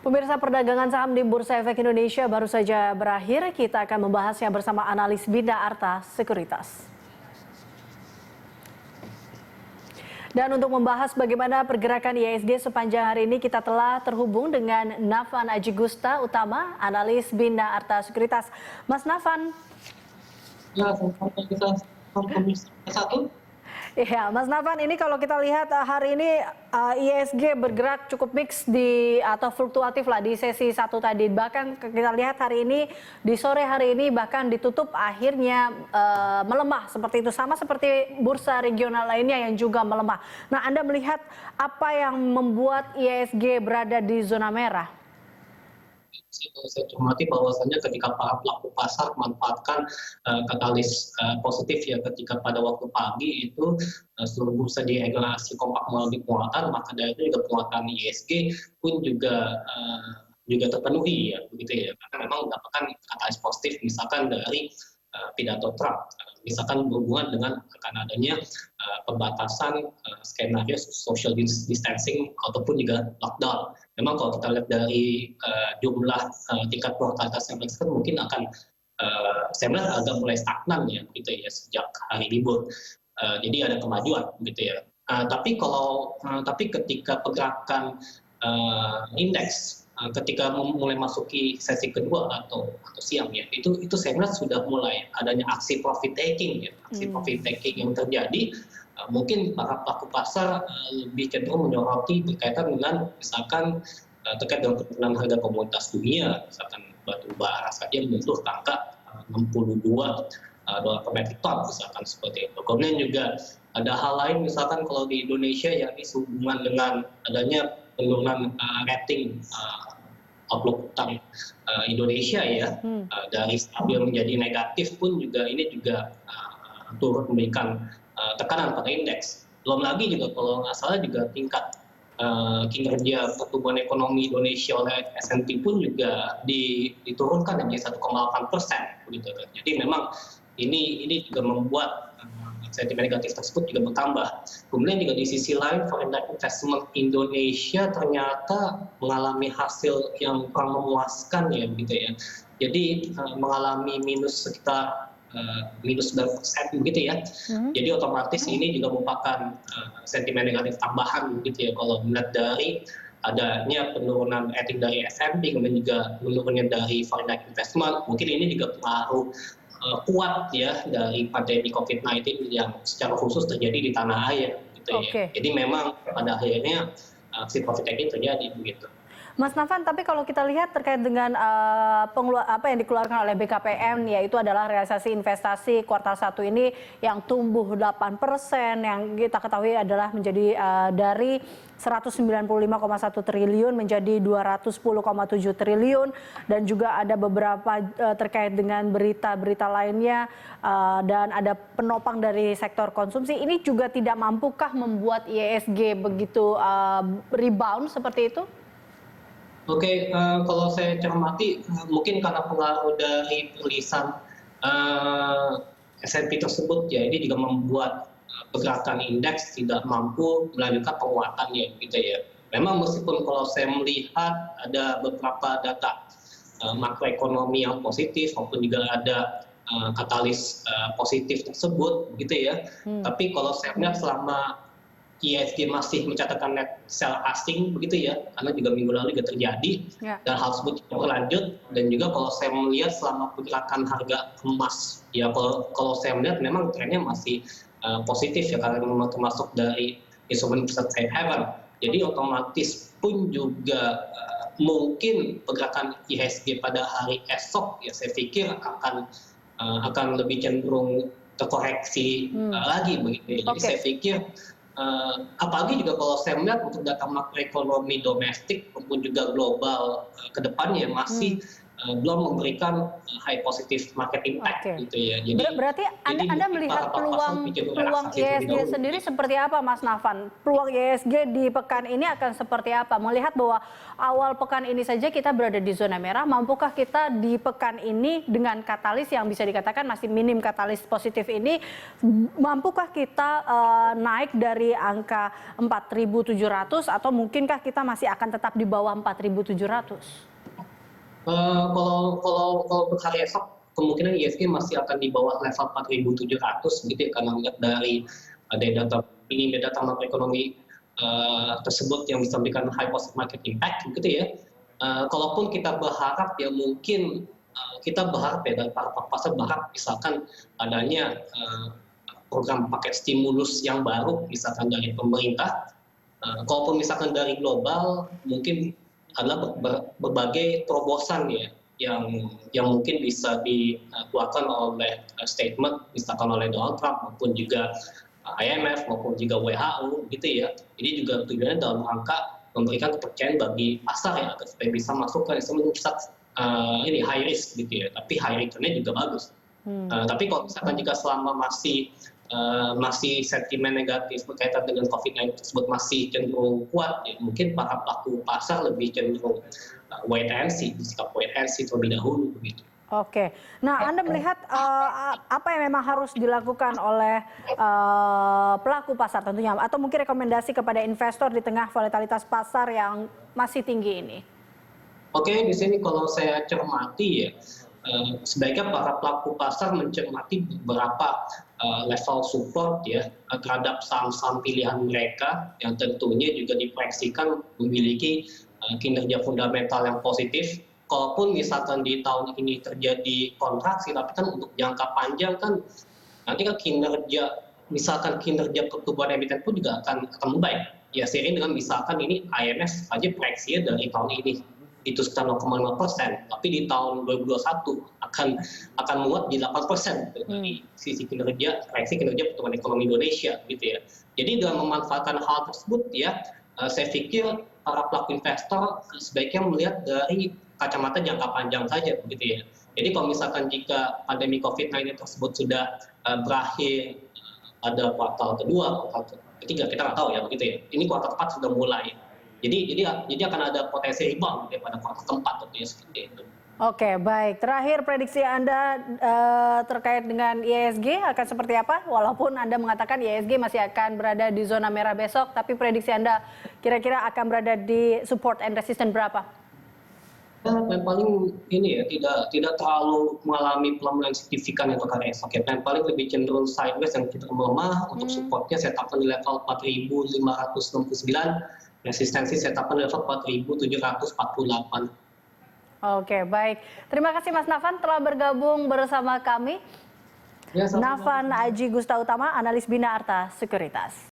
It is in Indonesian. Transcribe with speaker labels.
Speaker 1: Pemirsa, perdagangan saham di Bursa Efek Indonesia baru saja berakhir. Kita akan membahasnya bersama analis Binda Arta Sekuritas. Dan untuk membahas bagaimana pergerakan IHSG sepanjang hari ini, kita telah terhubung dengan Nafan Aji Gusta Utama, analis Binda Arta Sekuritas. Mas Nafan.
Speaker 2: Ya, pemirsa satu.
Speaker 1: Iya, Mas Nafan, ini kalau kita lihat hari ini IHSG bergerak cukup mix atau fluktuatif lah di sesi satu tadi. Bahkan kita lihat hari ini di sore hari ini bahkan ditutup akhirnya melemah seperti itu, sama seperti bursa regional lainnya yang juga melemah. Nah, Anda melihat apa yang membuat IHSG berada di zona merah?
Speaker 2: Saya cermati bahwasannya ketika para pelaku pasar memanfaatkan katalis positif ya, ketika pada waktu pagi itu seluruh bursa diregulasi kompak melalui penguatan, maka dari itu juga penguatan IHSG pun juga terpenuhi ya, begitu ya, karena memang mendapatkan katalis positif misalkan dari pidato Trump, misalkan berhubungan dengan akan adanya pembatasan skenario social distancing ataupun juga lockdown. Memang kalau kita lihat dari jumlah tingkat mortalitas yang meningkat mungkin akan saya melihat agak mulai stagnan ya, begitu ya, sejak hari libur. Jadi ada kemajuan, begitu ya. Tapi ketika pergerakan indeks ketika mulai masuki sesi kedua atau siang ya, itu saya melihat sudah mulai adanya aksi profit taking ya, profit taking yang terjadi. Mungkin para pelaku pasar lebih cenderung menyoroti berkaitan dengan misalkan terkait dengan penurunan harga komoditas dunia, misalkan batu bara saja menyentuh angka 62 dolar per metric ton, misalkan seperti itu. Kemudian juga ada hal lain, misalkan kalau di Indonesia yakni sehubungan dengan adanya penurunan rating outlook utang Indonesia ya, dari stabil menjadi negatif pun juga ini juga turut memberikan tekanan pada indeks. Belum lagi juga kalau nggak salah juga tingkat kinerja pertumbuhan ekonomi Indonesia oleh S&P pun juga diturunkan menjadi 1,8%, begitu kan. Jadi memang ini juga membuat sentimen negatif tersebut juga bertambah. Kemudian juga di sisi lain, foreign direct investment Indonesia ternyata mengalami hasil yang kurang memuaskan ya, begitu ya. Jadi mengalami minus sekitar minus 9% begitu ya. Jadi otomatis ini juga merupakan sentimen negatif tambahan begitu ya, kalau melihat dari adanya penurunan rating dari S&P, kemudian juga menurunnya dari foreign direct investment. Mungkin ini juga pengaruh kuat ya dari pandemi COVID-19 yang secara khusus terjadi di tanah air gitu ya. Jadi memang pada akhirnya aksi profit taking terjadi begitu.
Speaker 1: Mas Nafan, tapi kalau kita lihat terkait dengan apa yang dikeluarkan oleh BKPM, yaitu adalah realisasi investasi kuartal 1 ini yang tumbuh 8%, yang kita ketahui adalah menjadi dari 195,1 triliun menjadi 210,7 triliun, dan juga ada beberapa terkait dengan berita-berita lainnya, dan ada penopang dari sektor konsumsi. Ini juga tidak mampukah membuat IHSG begitu rebound seperti itu?
Speaker 2: Oke, kalau saya cermati mungkin karena pengaruh dari tulisan S&P tersebut ya, ini juga membuat pergerakan indeks tidak mampu melanjutkan penguatannya gitu ya. Memang meskipun kalau saya melihat ada beberapa data makroekonomi yang positif maupun juga ada katalis positif tersebut gitu ya. Tapi kalau saya melihat selama IHSG masih mencatatkan net sell asing begitu ya, karena juga minggu lalu juga terjadi dan hal tersebut berlanjut. Dan juga kalau saya melihat selama pergerakan harga emas ya, kalau saya melihat memang trennya masih positif ya, karena memang termasuk dari instrumen safe haven. Jadi otomatis pun juga mungkin pergerakan IHSG pada hari esok ya, saya pikir akan lebih cenderung terkoreksi lagi begitu ya. Jadi saya pikir apalagi juga kalau saya melihat untuk data makroekonomi domestik maupun juga global ke depannya masih belum memberikan high positive market impact
Speaker 1: Oke.
Speaker 2: gitu ya. Jadi
Speaker 1: Berarti Anda
Speaker 2: mungkin
Speaker 1: melihat
Speaker 2: para pasar
Speaker 1: peluang
Speaker 2: pikir
Speaker 1: peluang
Speaker 2: relaksasi terlebih
Speaker 1: IHSG
Speaker 2: dahulu.
Speaker 1: sendiri seperti apa, Mas Nafan? Peluang IHSG di pekan ini akan seperti apa? Melihat bahwa awal pekan ini saja kita berada di zona merah, mampukah kita di pekan ini dengan katalis yang bisa dikatakan masih minim katalis positif ini, mampukah kita naik dari angka 4.700 atau mungkinkah kita masih akan tetap di bawah 4.700?
Speaker 2: Kalau untuk hari esok kemungkinan ISG masih akan di bawah level 4.700 gitu ya, karena melihat dari data makroekonomi tersebut yang bisa memberikan high positive market impact gitu ya. Kalaupun kita berharap ya mungkin kita berharap ya, dan para pasar berharap misalkan adanya program paket stimulus yang baru misalkan dari pemerintah. Kalaupun misalkan dari global mungkin adalah berbagai terobosan ya yang mungkin bisa dikeluarkan oleh statement misalkan oleh Donald Trump maupun juga IMF maupun juga WHO gitu ya. Jadi juga tujuannya dalam rangka memberikan kepercayaan bagi pasar ya agar supaya bisa masuk ke instrumen ini high risk gitu ya, tapi high returnnya juga bagus. Tapi kalau misalkan jika selama masih sentimen negatif berkaitan dengan COVID-19 tersebut masih cenderung kuat, ya mungkin para pelaku pasar lebih cenderung wait and see, bersikap wait and see terlebih dahulu begitu.
Speaker 1: Oke, nah Anda melihat apa yang memang harus dilakukan oleh pelaku pasar tentunya, atau mungkin rekomendasi kepada investor di tengah volatilitas pasar yang masih tinggi ini?
Speaker 2: Oke, di sini kalau saya cermati ya, sebaiknya para pelaku pasar mencermati beberapa level support ya terhadap saham-saham pilihan mereka yang tentunya juga diproyeksikan memiliki kinerja fundamental yang positif. Kalaupun misalkan di tahun ini terjadi kontraksi, tapi kan untuk jangka panjang kan nanti kan kinerja pertumbuhan emiten pun juga akan membaik. Ya seiring dengan misalkan ini IMF aja proyeksinya dari tahun ini itu sekitar 0,5%, tapi di tahun 2021 akan menguat di 8% dari sisi proyeksi kinerja pertumbuhan ekonomi Indonesia gitu ya. Jadi dengan memanfaatkan hal tersebut ya, saya pikir para pelaku investor sebaiknya melihat dari kacamata jangka panjang saja begitu ya. Jadi kalau misalkan jika pandemi COVID-19 tersebut sudah berakhir pada kuartal kedua, kuartal ketiga, kita nggak tahu ya begitu ya. Ini kuartal keempat sudah mulai. Jadi akan ada potensi rebound pada kuartal keempat tentunya seperti itu.
Speaker 1: Oke, baik. Terakhir prediksi Anda terkait dengan IHSG akan seperti apa? Walaupun Anda mengatakan IHSG masih akan berada di zona merah besok, tapi prediksi Anda kira-kira akan berada di support and resistance berapa?
Speaker 2: Yang paling ini ya tidak terlalu mengalami pelemahan signifikan untuk hari esok ya. Yang paling lebih cenderung sideways yang kita melemah. Untuk supportnya saya tetapkan di level 4.569, resistensi saya tetapkan di level 4.748.
Speaker 1: Oke, baik. Terima kasih Mas Nafan telah bergabung bersama kami.
Speaker 2: Ya,
Speaker 1: Nafan Aji Gustautama, analis Bina Arta Sekuritas.